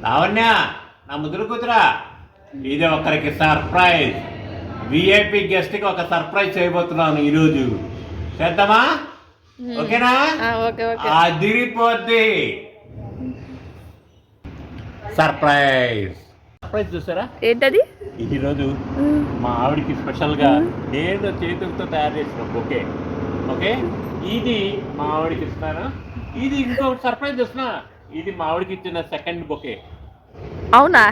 లావణ్య, నా ముద్దులు కూతురా, ఇది ఒకరికి సర్ప్రైజ్. విఐపి గెస్ట్కి ఒక సర్ప్రైజ్ చేయబోతున్నాను ఈరోజు. చేద్దామా? ఓకేనా? అదిరిపోద్ది. సర్ప్రైజ్ సర్ప్రైజ్ చూసారా? ఏంటది? ఈరోజు మా ఆవిడకి స్పెషల్గా నేను చేతులతో తయారు చేసిన బొకే. ఓకే, ఇది మా ఆవిడకి ఇస్తున్నాను. ఇది ఇంకొకటి సర్ప్రైజ్ ఇస్తున్నా. ఇది మా ఆవిడకి ఇచ్చిన సెకండ్ బొకే. అవునా?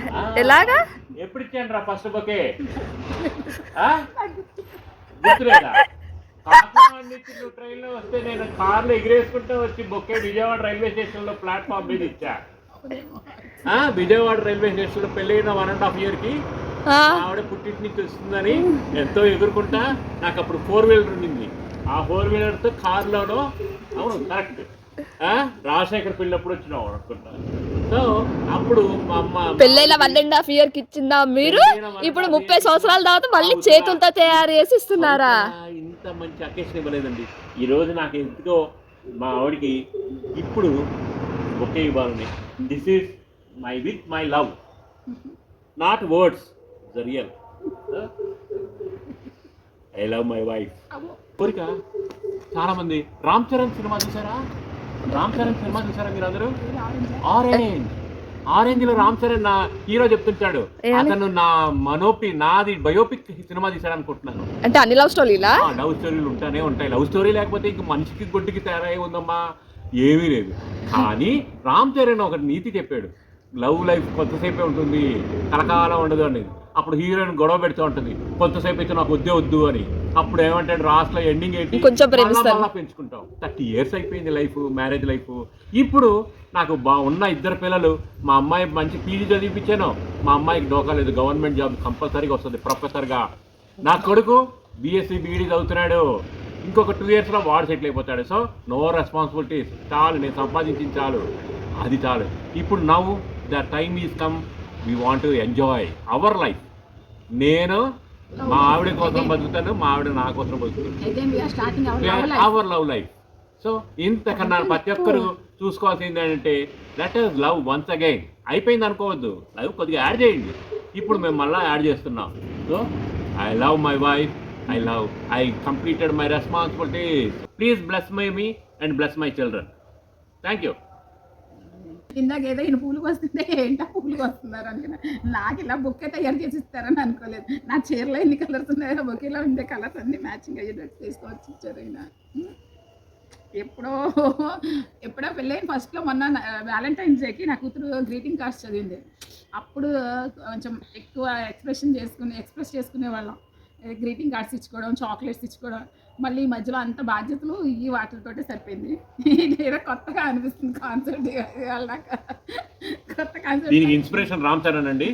ఎలాగా? ఎప్పుడు ఇచ్చాను రా ఫస్ట్ బొకే? గుర్తులేదా? ట్రైన్లో వస్తే నేను కార్లో ఎగిరేసుకుంటూ వచ్చి బొకే విజయవాడ రైల్వే స్టేషన్లో ప్లాట్ఫామ్ మీద ఇచ్చా. విజయవాడ రైల్వే స్టేషన్లో పెళ్ళైన 1.5 yearకి ఆవిడ పుట్టింటి నుంచి వస్తుందని ఎంతో ఎగురుకుంటా. నాకు అప్పుడు 4-wheeler ఉండింది. ఆ 4-wheelerతో కార్లోనో, అవును కరెక్ట్, రాజశేఖర్ పెళ్ళప్పుడు వచ్చినావు అనుకుంటా. సో అప్పుడు మా అమ్మ పెళ్ళైన 1.5 yearకి ఇచ్చిందా మీరు? ఇప్పుడు 30 సంవత్సరాల తర్వాత మళ్ళీ చేతులతో తయారు చేసి ఇస్తున్నారా? ఇంత మంచి అకేషన్ ఇవ్వలేదండి. ఈరోజు నాకు ఎందుకో మా ఆవిడకి ఇప్పుడు ఒకే ఇవ్వాలని. This is with my love, not words, the real. I love my wife. కోరిక. చాలా మంది రామ్ చరణ్ సినిమా చూసారా? రామ్ చరణ్ సినిమా చూసారా మీరు అందరూ? ఆరెంజ్ లో రామ్ చరణ్ నా హీరో చెప్తుంటాడు, అతను నాది బయోపిక్ సినిమా తీసాడు అనుకుంటున్నాను. అంటే అన్ని లవ్ స్టోరీలా? లవ్ స్టోరీలు ఉంటానే ఉంటాయి. లవ్ స్టోరీ లేకపోతే ఇంక మనిషికి గుడ్డికి తయారై ఉందమ్మా, ఏమీ లేదు. కానీ రామ్ చరణ్ ఒకటి నీతి చెప్పాడు, లవ్ లైఫ్ కొద్దిసేపే ఉంటుంది, కలకాలం ఉండదు అని. అప్పుడు హీరోయిన్ గొడవ పెడుతూ ఉంటుంది, కొద్దిసేపు అయితే నాకు వద్దు అని. అప్పుడు ఏమంటాడు లాస్ట్లో ఎండింగ్ ఏంటి? కొంచెం పెంచుకుంటాం. 30 years అయిపోయింది లైఫ్, మ్యారేజ్ లైఫ్. ఇప్పుడు నాకు ఉన్న 2 పిల్లలు. మా అమ్మాయి మంచి పీజీ చదివిపించాను. మా అమ్మాయికి డోకా లేదు, గవర్నమెంట్ జాబ్ కంపల్సరీగా వస్తుంది ప్రొఫెసర్గా. నా కొడుకు బీఎస్సీ బీఈడీ చదువుతున్నాడు. ఇంకొక 2 yearsలో వాడు సెటిల్ అయిపోతాడు. సో నో రెస్పాన్సిబిలిటీస్, చాలు, నేను సంపాదించింది చాలు, అది చాలు. ఇప్పుడు now the time is come, we want to enjoy our life. నేను మా ఆవిడ కోసం బతుకుతాను, మా ఆవిడ నా కోసం బతుకుతాను. Hour love life. సో ఇంతకన్నా ప్రతి ఒక్కరు చూసుకోవాల్సింది ఏంటంటే, that is love once again. అయిపోయింది అనుకోవద్దు, లవ్ కొద్దిగా యాడ్ చేయండి. ఇప్పుడు మేము మళ్ళీ యాడ్ చేస్తున్నాం. So I love my wife, I completed my responsibilities. Please bless me and bless my children. Thank you. ఇందాక ఏదో ఈయన పూలు వస్తుంటే ఏంటో పూలు వస్తున్నారు అనుకున్నా. నాకు ఇలా బొక్కే తయారు చేసి ఇస్తారని అనుకోలేదు. నా చీరలో ఎన్ని కలర్స్ ఉన్నాయో బొకేలో ఉండే కలర్స్ అన్ని మ్యాచింగ్ అయ్యే డ్రెస్ తీసుకొచ్చి ఇచ్చారు ఈయన. ఎప్పుడో పెళ్ళైన ఫస్ట్లో మొన్న వ్యాలంటైన్స్ డేకి నా కూతురు గ్రీటింగ్ కార్డ్స్ చదివింది. అప్పుడు కొంచెం ఎక్కువ ఎక్స్ప్రెస్ చేసుకునేవాళ్ళం. గ్రీటింగ్ కార్డ్స్ ఇచ్చుకోవడం, చాక్లెట్స్ ఇచ్చుకోవడం. మళ్ళీ ఈ మధ్యలో అంత బాధ్యతలు ఈ వాటితోటే సరిపోయింది. ఏదో కొత్తగా అనిపిస్తుంది కాన్సెప్ట్. కొత్త కాన్సెప్ట్. దీనికి ఇన్స్పిరేషన్ రామ్ చరణ్ అండి.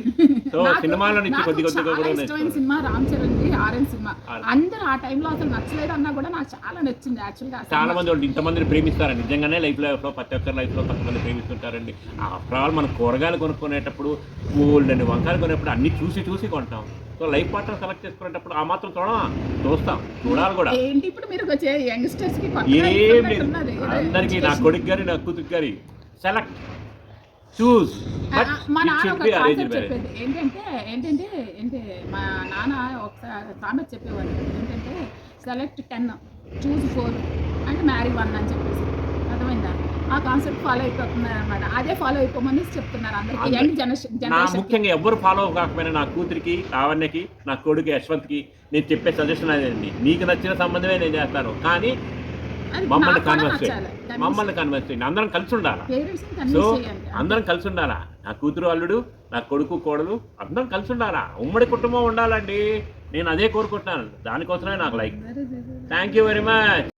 సో సినిమాలో నుంచి కొద్దిగా ఇష్టమైన cinema Ram Charan the orange cinema. అందరూ ఆ టైంలో అసలు నచ్చలేదు అన్నా కూడా నాకు చాలా నచ్చింది యాక్చువల్గా. చాలా మంది ఇంతమందిని ప్రేమిస్తారండి. నిజంగానే లైఫ్లో ప్రతి ఒక్కరి లైఫ్లో కొంతమంది ప్రేమిస్తుంటారండి. ఆఫ్టర్ ఆల్ మనం కూరగాయలు కొనుక్కునేటప్పుడు, గోల్డ్ అని వంకాయలు కొనేటప్పుడు అన్ని చూసి కొంటాం. సో లైఫ్ పార్ట్నర్ సెలెక్ట్ చేసుకునేటప్పుడు ఆ మాత్రం చూస్తాం, చూడాలి కూడా. ఇప్పుడు మీరు యంగ్స్టర్స్ కి అందరికీ, నా కొడుకు గారి, నా కూతురు గారి, సెలెక్ట్, చూస్. మా నాన్న ఒక కాన్సెప్ట్ చెప్పేది ఏంటంటే మా నాన్న ఒకసారి కామెంట్ చెప్పేవాడు ఏంటంటే, సెలెక్ట్ 10, చూస్ 4 అంటే మ్యారీ 1 అని చెప్పేసి. అర్థమైందా? ఆ కాన్సెప్ట్ ఫాలో అయిపోతున్నారు అనమాట. అదే ఫాలో అయిపోమని చెప్తున్నారు అందరికీ, యంగ్ జనరేషన్. ముఖ్యంగా ఎవరు ఫాలో కాకపోయినా నా కూతురికి, లావణ్యకి, నా కొడుకు యశ్వంత్కి నేను చెప్పే సజెషన్ అదేండి, నీకు నచ్చిన సంబంధమే నేను చేస్తాను, కానీ మమ్మల్ని కన్వర్స్ చేయండి. అందరం కలిసి ఉండాలా. సో అందరం కలిసి ఉండాలా. నా కూతురు అల్లుడు, నా కొడుకు కోడలు అందరం కలిసి ఉండాలా. ఉమ్మడి కుటుంబం ఉండాలండి. నేను అదే కోరుకుంటున్నాను. దానికోసమే నాకు like. Thank you very much.